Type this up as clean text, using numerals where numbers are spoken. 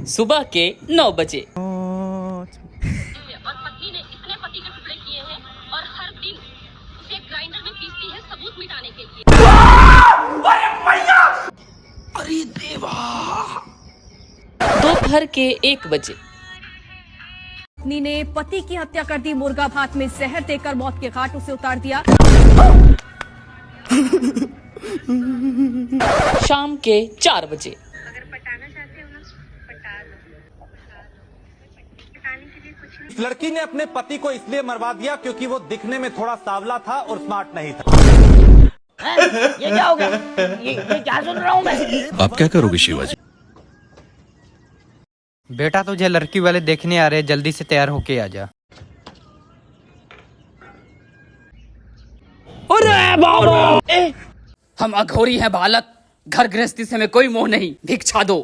सुबह के 9 बजे। और पत्नी ने इतने पति के टुकड़े किए हैं और हर दिन उसे ग्राइंडर में पीसती है सबूत मिटाने के लिए। अरे देवा। दोपहर के 1 बजे। पत्नी ने पति की हत्या कर दी, मुर्गा भात में जहर देकर मौत के घाट उसे उतार दिया। शाम के 4 बजे। अगर पटाना चाहते हो ना, पटा लो। पटाने के लिए कुछ इस लड़की ने अपने पति को इसलिए मरवा दिया क्योंकि वो दिखने में थोड़ा सांवला था और स्मार्ट नहीं था। ये क्या हो गया? ये क्या सुन रहा हूँ मैं? आप क्या करोगे शिवाजी? बेटा तुझे लड़की वाले देखने आ रहे, जल्दी से तैयार होके आ जा। हम अघोरी हैं बालक, घर गृहस्थी से हमें कोई मोह नहीं, भिक्षा दो।